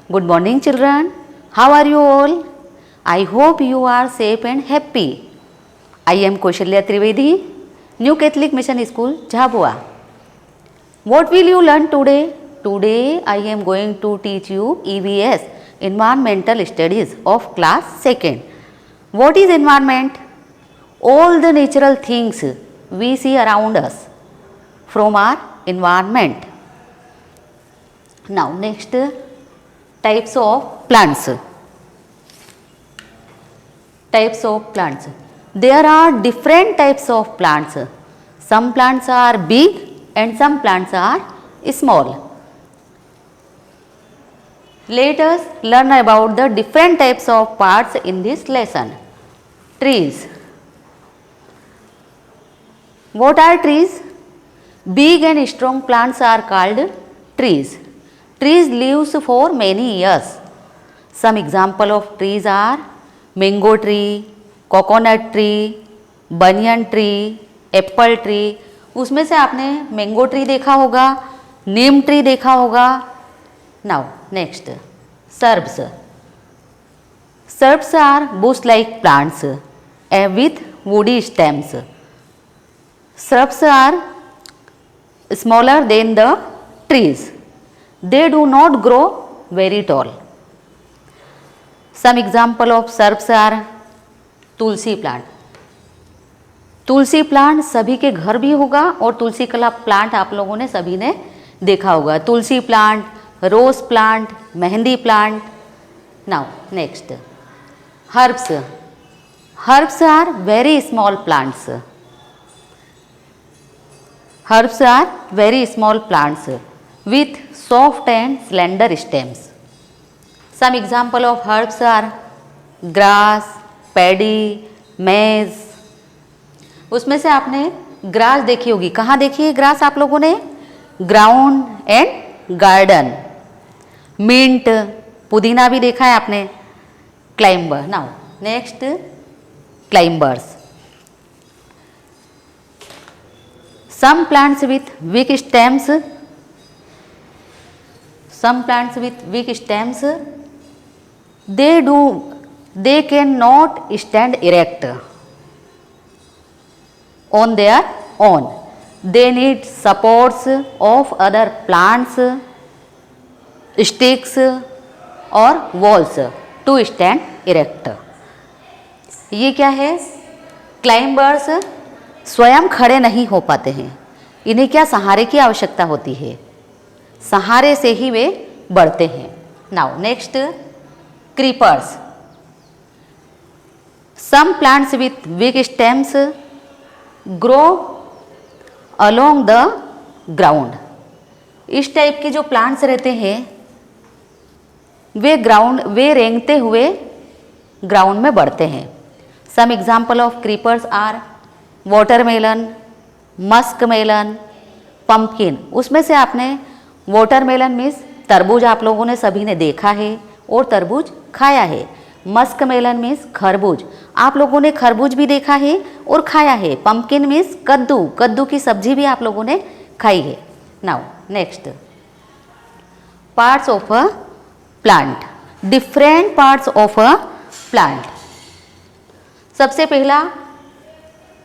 Good morning children. How are you all? I hope you are safe and happy. I am Kaushalya Trivedi, New Catholic Mission School, Jhabua. What will you learn today? Today I am going to teach you EVS, Environmental Studies of class 2nd. What is environment? All the natural things we see around us from our environment. Now next, types of plants. Types of plants. There are different types of plants. Some plants are big and some plants are small. Let us learn about the different types of parts in this lesson. Trees. What are trees? Big and strong plants are called trees. Trees lives for many years. Some example of trees are mango tree, coconut tree, banyan tree, apple tree. उसमें से आपने mango tree देखा होगा, नीम tree देखा होगा. Now next, shrubs. Shrubs are bush-like plants with woody stems. Shrubs are smaller than the trees. They do not grow very tall. Some example of shrubs are Tulsi plant. Tulsi plant सभी के घर भी होगा और तुलसी कला plant आप लोगों ने सभी ने देखा होगा. Tulsi plant, rose plant, mehndi plant. Now next, herbs. Herbs are very small plants. Herbs are very small plants with soft and slender stems. Some example of herbs are grass, paddy, maize. उसमें से आपने ग्रास देखी होगी. कहाँ देखी है grass आप लोगों ने? Ground and garden. मिंट, पुदीना भी देखा है आपने. Climber. Now next, climbers. Some plants with weak stems. Some plants with weak stems. They cannot stand erect on their own. They need supports of other plants, sticks or walls to stand erect. ये क्या है? Climbers स्वयं खड़े नहीं हो पाते हैं. इन्हें क्या सहारे की आवश्यकता होती है. सहारे से ही वे बढ़ते हैं. Now next, creepers. Some plants with weak stems grow along the ground. इस टाइप के जो प्लांट्स रहते हैं वे रेंगते हुए ग्राउंड में बढ़ते हैं. Some example of creepers are watermelon, musk melon, pumpkin. उसमें से आपने वाटरमेलन मीन्स तरबूज आप लोगों ने सभी ने देखा है और तरबूज खाया है. मस्क मेलन मीन्स खरबूज. आप लोगों ने खरबूज भी देखा है और खाया है. पंपकिन मीन्स कद्दू. कद्दू की सब्जी भी आप लोगों ने खाई है. Now next, parts of a plant. Different parts of a plant. सबसे पहला,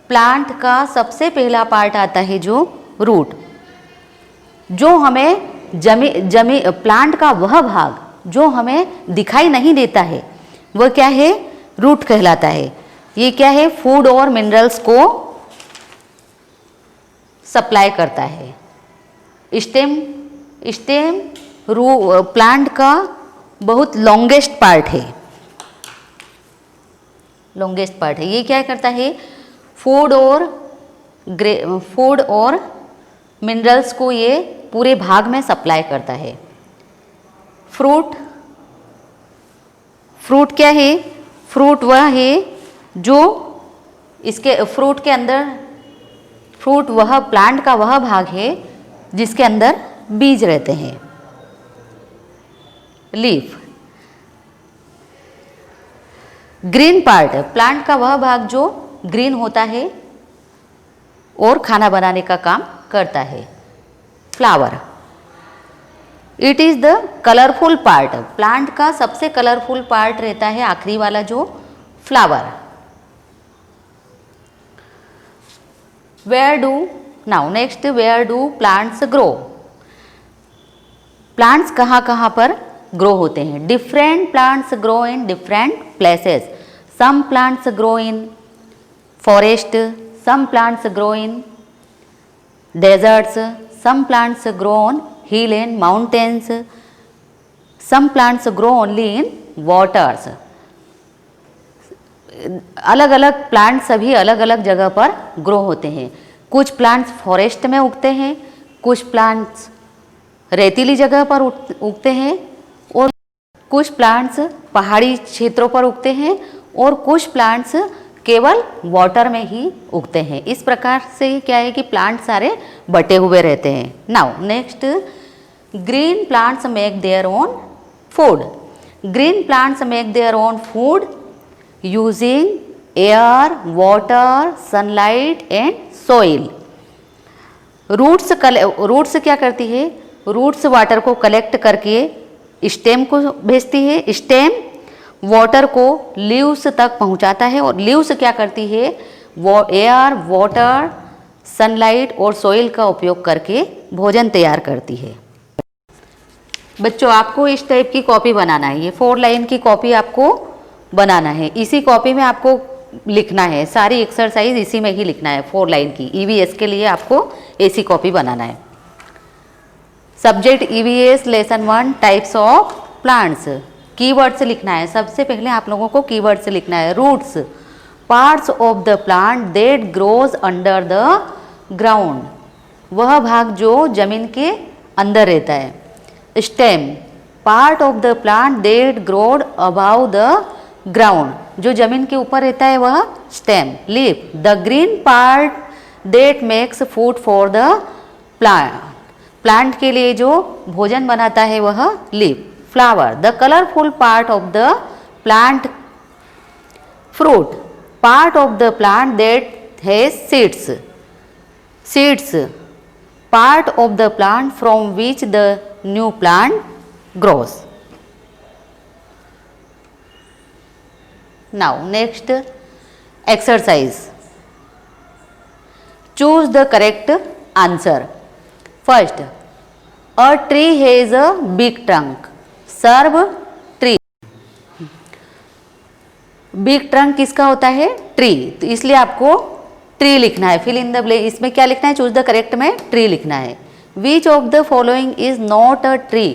प्लांट का सबसे पहला पार्ट आता है जो रूट. जो हमें जमी प्लांट का वह भाग जो हमें दिखाई नहीं देता है वह क्या है? रूट कहलाता है. ये क्या है? फूड और मिनरल्स को सप्लाई करता है. स्टेम प्लांट का बहुत लॉन्गेस्ट पार्ट है. लॉन्गेस्ट पार्ट है. ये क्या करता है? फूड और मिनरल्स को ये पूरे भाग में सप्लाई करता है. फ्रूट क्या है? फ्रूट वह है जो इसके फ्रूट के अंदर, फ्रूट वह प्लांट का वह भाग है जिसके अंदर बीज रहते हैं. लीफ. ग्रीन पार्ट, प्लांट का वह भाग जो ग्रीन होता है और खाना बनाने का काम करता है. Flower. It is the colourful part. Plant का सबसे कलरफुल पार्ट रहता है आखिरी वाला जो flower. Where do now next, where do plants grow? Plants कहाँ कहाँ पर ग्रो होते हैं? Different plants grow in different places. Some plants grow in forest, some plants grow in deserts, some plants grow on hill and mountains, some plants grow only in waters। अलग अलग plant सभी अलग अलग जगह पर grow होते हैं। कुछ प्लांट्स फॉरेस्ट में उगते हैं, कुछ प्लांट्स रेतीली जगह पर उगते हैं, और कुछ प्लांट्स पहाड़ी क्षेत्रों पर उगते हैं, और कुछ प्लांट्स केवल वाटर में ही उगते हैं। इस प्रकार से क्या है कि प्लांट सारे बटे हुए रहते हैं। Now next, green plants make their own food. Green plants make their own food using air, water, sunlight and soil. Roots क्या करती है? रूट्स वाटर को कलेक्ट करके स्टेम को भेजती है, स्टेम वाटर को लीव्स तक पहुंचाता है, और लीव्स क्या करती है? वो एयर, वाटर, सनलाइट और सॉइल का उपयोग करके भोजन तैयार करती है। बच्चों, आपको इस टाइप की कॉपी बनाना है। ये 4 लाइन की कॉपी आपको बनाना है। इसी कॉपी में आपको लिखना है, सारी एक्सरसाइज इसी में ही लिखना है। 4 लाइन की ईवीएस के लिए आपको ऐसी कॉपी बनाना है। Subject EVS lesson 1 types of plants. Keywords लिखना है। सबसे पहले आप लोगों को कीवर्ड्स लिखना है। Roots, parts of the plant that grows under the ground, वह भाग जो जमीन के अंदर रहता है। Stem, part of the plant that grows above the ground, जो जमीन के ऊपर रहता है वह stem. Leaf, the green part that makes food for the plant, plant के लिए जो भोजन बनाता है वह leaf. Flower, the colorful part of the plant. Fruit, part of the plant that has seeds. Seeds, part of the plant from which the new plant grows. Now next exercise. Choose the correct answer. First, a tree has a big trunk. SERB tree. Big trunk किसका होता है? Tree. तो इसलिए आपको tree लिखना है। Fill in the blank, इसमें क्या लिखना है? चूज द करेक्ट में ट्री लिखना है। Which of the following is not a tree?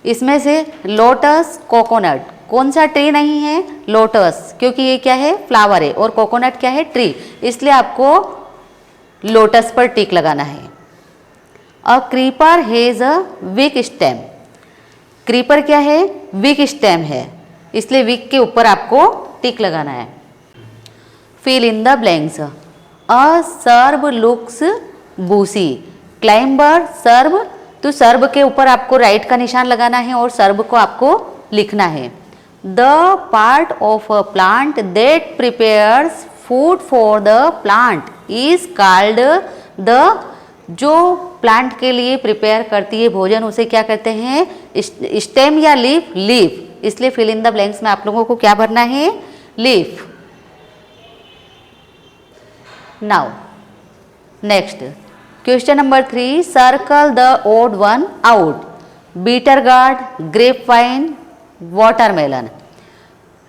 इसमें से लोटस, कोकोनट, कौन सा ट्री नहीं है? लोटस, क्योंकि ये क्या है? फ्लावर है, और कोकोनट क्या है? ट्री। इसलिए आपको लोटस पर टिक लगाना है। अ creeper has a week stem. Creeper क्या है? वीक स्टेम है, इसलिए वीक के ऊपर आपको टिक लगाना है। Fill in the blanks. A shrub looks bushy, climber shrub, तो सर्ब के ऊपर आपको राइट का निशान लगाना है और सर्ब को आपको लिखना है। The part of a plant that prepares food for the plant is called the, जो प्लांट के लिए प्रिपेयर करती है भोजन उसे क्या कहते हैं? स्टेम या लीफ? लीफ। इसलिए फिल इन द ब्लैंक्स में आप लोगों को क्या भरना है? Leaf. Now next question number 3, circle the odd one out. Bitter gourd, grape vine, watermelon.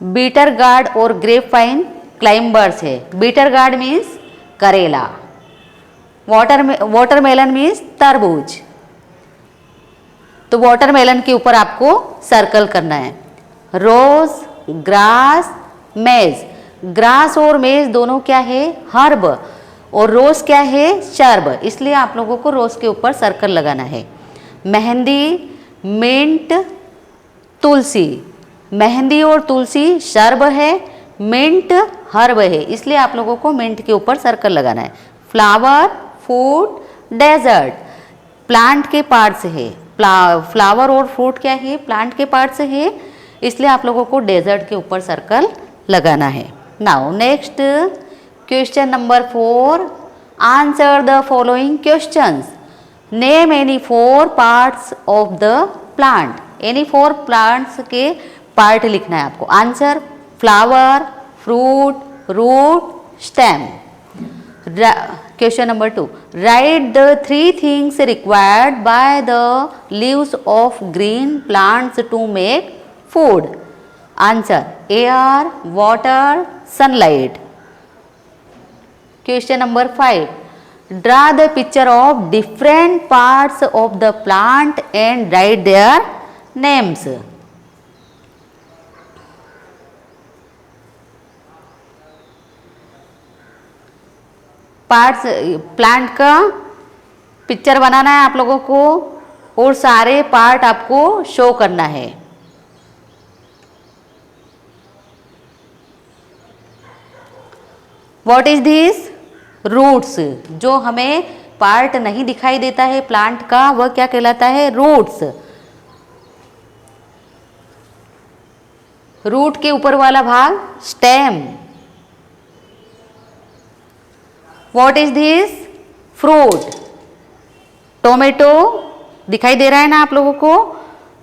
Bitter gourd और ग्रेप वाइन क्लाइंबर्स है। बीटर गार्ड मीन्स करेला, वाटरमेलन मीन्स तरबूज। तो वाटरमेलन के ऊपर आपको सर्कल करना है। रोज, ग्रास, मेज। ग्रास और मेज दोनों क्या है? हर्ब, और रोज क्या है? शर्ब, इसलिए आप लोगों को रोज के ऊपर सर्कल लगाना है। मेहंदी, मिंट, तुलसी। मेहंदी और तुलसी शर्ब है, मिंट हर्ब है, इसलिए आप लोगों को मिंट के ऊपर सर्कल लगाना है। फ्लावर, फूड, डेजर्ट प्लांट के पार्ट्स है। फ्लावर और फ्रूट क्या है? प्लांट के पार्ट्स है, इसलिए आप लोगों को डेजर्ट के ऊपर सर्कल लगाना है। Now next question number 4, answer the following questions. Name any 4 parts of the plant, any 4 plants के पार्ट लिखना है आपको। Answer flower, fruit, root, stem. Question number 2, write the 3 things required by the leaves of green plants to make food. Answer air, water, sunlight. Question number 5, draw the picture of different parts of the plant and write their names। Parts, plant का picture बनाना है आप लोगों को और सारे part आपको show करना है। What is this? रूट्स। जो हमें पार्ट नहीं दिखाई देता है प्लांट का वह क्या कहलाता है? रूट्स। रूट के ऊपर वाला भाग stem. What is this? Fruit. Tomato दिखाई दे रहा है ना आप लोगों को?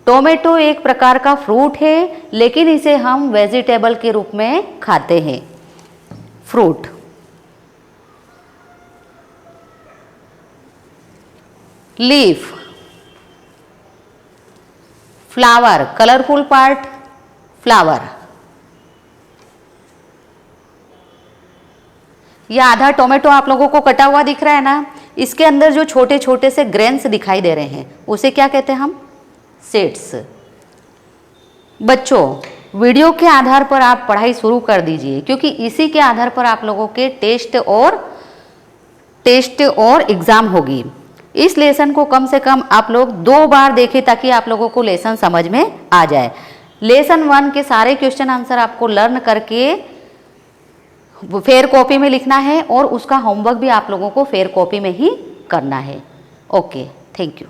टोमेटो एक प्रकार का फ्रूट है लेकिन इसे हम वेजिटेबल के रूप में खाते हैं। Fruit. Leaf. Flower, colourful part flower. यह आधा टोमेटो आप लोगों को कटा हुआ दिख रहा है ना, इसके अंदर जो छोटे छोटे से ग्रेन्स दिखाई दे रहे हैं उसे क्या कहते हैं हम? सीड्स। बच्चों, वीडियो के आधार पर आप पढ़ाई शुरू कर दीजिए क्योंकि इसी के आधार पर आप लोगों के टेस्ट और एग्जाम होगी। इस लेसन को कम से कम आप लोग 2 बार देखें ताकि आप लोगों को लेसन समझ में आ जाए। लेसन 1 के सारे क्वेश्चन आंसर आपको लर्न करके फेयर कॉपी में लिखना है और उसका होमवर्क भी आप लोगों को फेयर कॉपी में ही करना है। Okay, thank you.